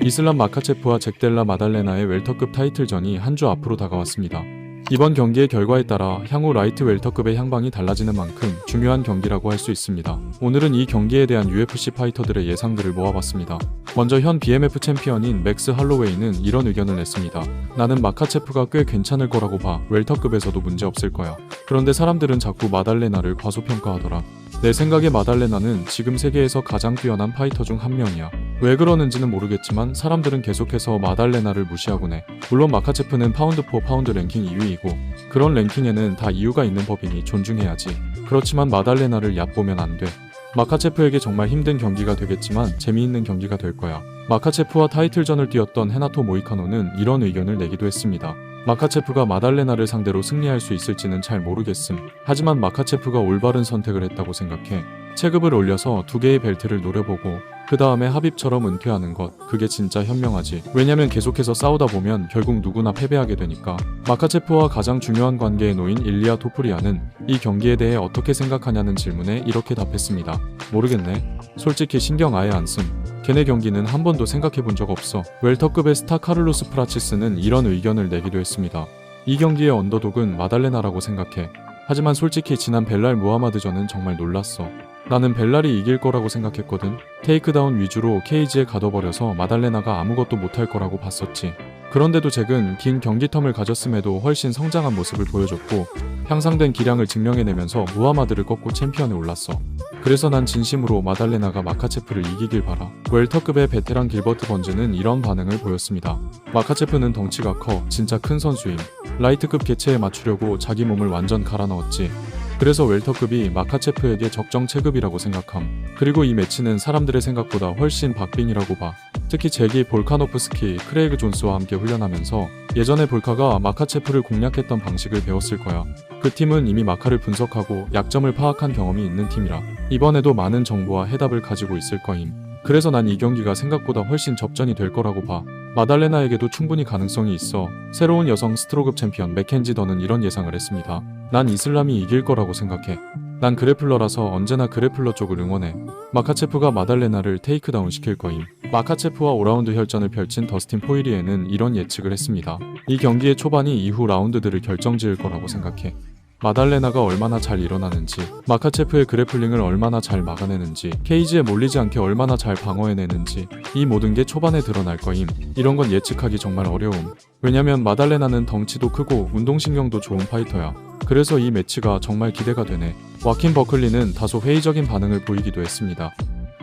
이슬람 마카체프와 잭델라 마달레나의 웰터급 타이틀전이 한 주 앞으로 다가왔습니다. 이번 경기의 결과에 따라 향후 라이트 웰터급의 향방이 달라지는 만큼 중요한 경기라고 할 수 있습니다. 오늘은 이 경기에 대한 UFC 파이터들의 예상들을 모아봤습니다. 먼저 현 BMF 챔피언인 맥스 할로웨이는 이런 의견을 냈습니다. 나는 마카체프가 꽤 괜찮을 거라고 봐. 웰터급에서도 문제 없을 거야. 그런데 사람들은 자꾸 마달레나를 과소평가하더라. 내 생각에 마달레나는 지금 세계에서 가장 뛰어난 파이터 중 한 명이야. 왜 그러는지는 모르겠지만 사람들은 계속해서 마달레나를 무시하곤 해. 물론 마카체프는 파운드 포 파운드 랭킹 2위이고 그런 랭킹에는 다 이유가 있는 법이니 존중해야지. 그렇지만 마달레나를 얕보면 안 돼. 마카체프에게 정말 힘든 경기가 되겠지만 재미있는 경기가 될 거야. 마카체프와 타이틀전을 뛰었던 헤나토 모이카노는 이런 의견을 내기도 했습니다. 마카체프가 마달레나를 상대로 승리할 수 있을지는 잘 모르겠음. 하지만 마카체프가 올바른 선택을 했다고 생각해. 체급을 올려서 두 개의 벨트를 노려보고 그 다음에 하빕처럼 은퇴하는 것, 그게 진짜 현명하지. 왜냐면 계속해서 싸우다 보면 결국 누구나 패배하게 되니까. 마카체프와 가장 중요한 관계에 놓인 일리아 토프리아는 이 경기에 대해 어떻게 생각하냐는 질문에 이렇게 답했습니다. 모르겠네. 솔직히 신경 아예 안 씀. 걔네 경기는 한 번도 생각해본 적 없어. 웰터급의 스타 카를로스 프라치스는 이런 의견을 내기도 했습니다. 이 경기의 언더독은 마달레나라고 생각해. 하지만 솔직히 지난 벨랄 무하마드전은 정말 놀랐어. 나는 벨랄이 이길 거라고 생각했거든. 테이크다운 위주로 케이지에 가둬버려서 마달레나가 아무것도 못할 거라고 봤었지. 그런데도 잭은 긴 경기 텀을 가졌음에도 훨씬 성장한 모습을 보여줬고 향상된 기량을 증명해내면서 무하마드를 꺾고 챔피언에 올랐어. 그래서 난 진심으로 마달레나가 마카체프를 이기길 바라. 웰터급의 베테랑 길버트 번즈는 이런 반응을 보였습니다. 마카체프는 덩치가 커 진짜 큰 선수임. 라이트급 개체에 맞추려고 자기 몸을 완전 갈아 넣었지. 그래서 웰터급이 마카체프에게 적정 체급이라고 생각함. 그리고 이 매치는 사람들의 생각보다 훨씬 박빙이라고 봐. 특히 잭이 볼카노프스키, 크레이그 존스와 함께 훈련하면서 예전에 볼카가 마카체프를 공략했던 방식을 배웠을 거야. 그 팀은 이미 마카를 분석하고 약점을 파악한 경험이 있는 팀이라 이번에도 많은 정보와 해답을 가지고 있을 거임. 그래서 난 이 경기가 생각보다 훨씬 접전이 될 거라고 봐. 마달레나에게도 충분히 가능성이 있어. 새로운 여성 스트로급 챔피언 맥켄지 더는 이런 예상을 했습니다. 난 이슬람이 이길 거라고 생각해. 난 그래플러라서 언제나 그래플러 쪽을 응원해. 마카체프가 마달레나를 테이크다운 시킬 거임. 마카체프와 5라운드 혈전을 펼친 더스틴 포이리에는 이런 예측을 했습니다. 이 경기의 초반이 이후 라운드들을 결정지을 거라고 생각해. 마달레나가 얼마나 잘 일어나는지, 마카체프의 그래플링을 얼마나 잘 막아내는지, 케이지에 몰리지 않게 얼마나 잘 방어해내는지 이 모든 게 초반에 드러날 거임. 이런 건 예측하기 정말 어려움. 왜냐면 마달레나는 덩치도 크고 운동신경도 좋은 파이터야. 그래서 이 매치가 정말 기대가 되네. 와킨 버클리는 다소 회의적인 반응을 보이기도 했습니다.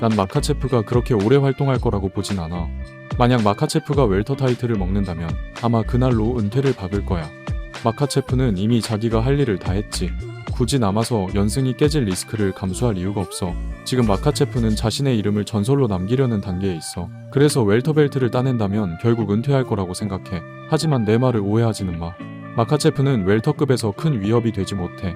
난 마카체프가 그렇게 오래 활동할 거라고 보진 않아. 만약 마카체프가 웰터 타이틀을 먹는다면 아마 그날로 은퇴를 박을 거야. 마카체프는 이미 자기가 할 일을 다 했지. 굳이 남아서 연승이 깨질 리스크를 감수할 이유가 없어. 지금 마카체프는 자신의 이름을 전설로 남기려는 단계에 있어. 그래서 웰터벨트를 따낸다면 결국 은퇴할 거라고 생각해. 하지만 내 말을 오해하지는 마. 마카체프는 웰터급에서 큰 위협이 되지 못해.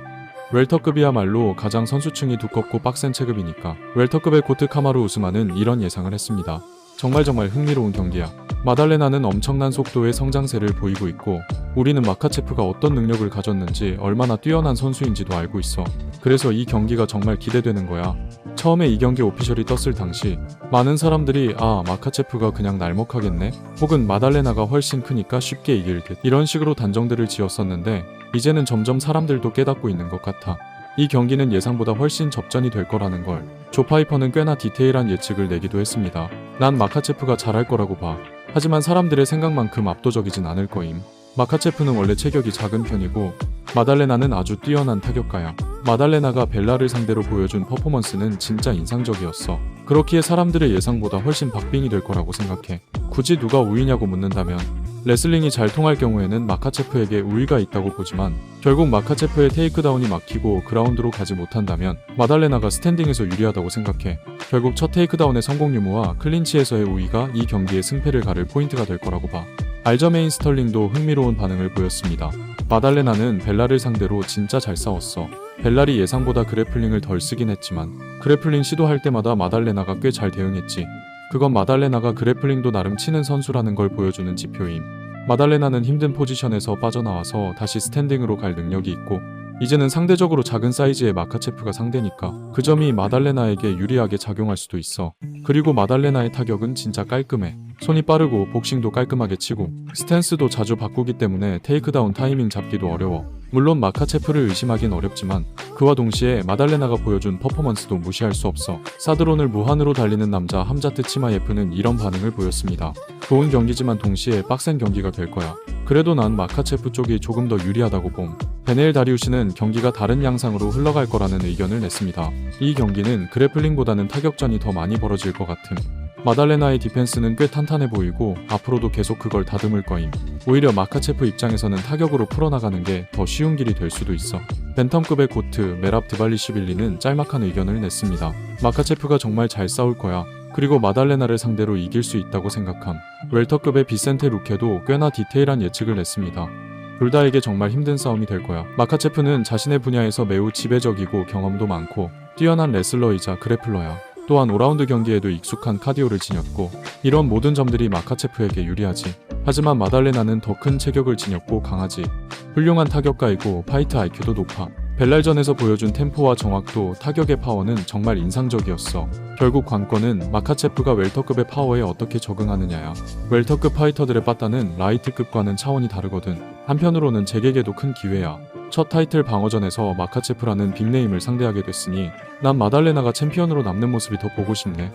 웰터급이야말로 가장 선수층이 두껍고 빡센 체급이니까. 웰터급의 코트 카마루 우스만은 이런 예상을 했습니다. 정말 흥미로운 경기야. 마달레나는 엄청난 속도의 성장세를 보이고 있고 우리는 마카체프가 어떤 능력을 가졌는지 얼마나 뛰어난 선수인지도 알고 있어. 그래서 이 경기가 정말 기대되는 거야. 처음에 이 경기 오피셜이 떴을 당시 많은 사람들이 마카체프가 그냥 날먹하겠네? 혹은 마달레나가 훨씬 크니까 쉽게 이길 듯 이런 식으로 단정들을 지었었는데 이제는 점점 사람들도 깨닫고 있는 것 같아. 이 경기는 예상보다 훨씬 접전이 될 거라는 걸. 조 파이퍼는 꽤나 디테일한 예측을 내기도 했습니다. 난 마카체프가 잘할 거라고 봐. 하지만 사람들의 생각만큼 압도적이진 않을 거임. 마카체프는 원래 체격이 작은 편이고 마달레나는 아주 뛰어난 타격가야. 마달레나가 벨라를 상대로 보여준 퍼포먼스는 진짜 인상적이었어. 그렇기에 사람들의 예상보다 훨씬 박빙이 될 거라고 생각해. 굳이 누가 우위냐고 묻는다면 레슬링이 잘 통할 경우에는 마카체프에게 우위가 있다고 보지만 결국 마카체프의 테이크다운이 막히고 그라운드로 가지 못한다면 마달레나가 스탠딩에서 유리하다고 생각해. 결국 첫 테이크다운의 성공 유무와 클린치에서의 우위가 이 경기의 승패를 가를 포인트가 될 거라고 봐. 알저메인 스털링도 흥미로운 반응을 보였습니다. 마달레나는 벨라를 상대로 진짜 잘 싸웠어. 벨랄이 예상보다 그래플링을 덜 쓰긴 했지만 그래플링 시도할 때마다 마달레나가 꽤 잘 대응했지. 그건 마달레나가 그래플링도 나름 치는 선수라는 걸 보여주는 지표임. 마달레나는 힘든 포지션에서 빠져나와서 다시 스탠딩으로 갈 능력이 있고 이제는 상대적으로 작은 사이즈의 마카체프가 상대니까 그 점이 마달레나에게 유리하게 작용할 수도 있어. 그리고 마달레나의 타격은 진짜 깔끔해. 손이 빠르고 복싱도 깔끔하게 치고 스탠스도 자주 바꾸기 때문에 테이크다운 타이밍 잡기도 어려워. 물론 마카체프를 의심하긴 어렵지만 그와 동시에 마달레나가 보여준 퍼포먼스도 무시할 수 없어. 사드론을 무한으로 달리는 남자 함자트 치마예프는 이런 반응을 보였습니다. 좋은 경기지만 동시에 빡센 경기가 될 거야. 그래도 난 마카체프 쪽이 조금 더 유리하다고 봄. 베네일 다리우시는 경기가 다른 양상으로 흘러갈 거라는 의견을 냈습니다. 이 경기는 그래플링보다는 타격전이 더 많이 벌어질 것 같음. 마달레나의 디펜스는 꽤 탄탄해 보이고 앞으로도 계속 그걸 다듬을 거임. 오히려 마카체프 입장에서는 타격으로 풀어나가는 게 더 쉬운 길이 될 수도 있어. 벤텀급의 고트 메랍 드발리시빌리는 짤막한 의견을 냈습니다. 마카체프가 정말 잘 싸울 거야. 그리고 마달레나를 상대로 이길 수 있다고 생각함. 웰터급의 비센테 루케도 꽤나 디테일한 예측을 냈습니다. 둘 다에게 정말 힘든 싸움이 될 거야. 마카체프는 자신의 분야에서 매우 지배적이고 경험도 많고 뛰어난 레슬러이자 그래플러야. 또한 5라운드 경기에도 익숙한 카디오를 지녔고 이런 모든 점들이 마카체프에게 유리하지. 하지만 마달레나는 더 큰 체격을 지녔고 강하지. 훌륭한 타격가이고 파이트 IQ도 높아. 벨랄전에서 보여준 템포와 정확도 타격의 파워는 정말 인상적이었어. 결국 관건은 마카체프가 웰터급의 파워에 어떻게 적응하느냐야. 웰터급 파이터들의 빠따는 라이트급과는 차원이 다르거든. 한편으로는 제게게도 큰 기회야. 첫 타이틀 방어전에서 마카체프라는 빅네임을 상대하게 됐으니 난 마달레나가 챔피언으로 남는 모습이 더 보고 싶네.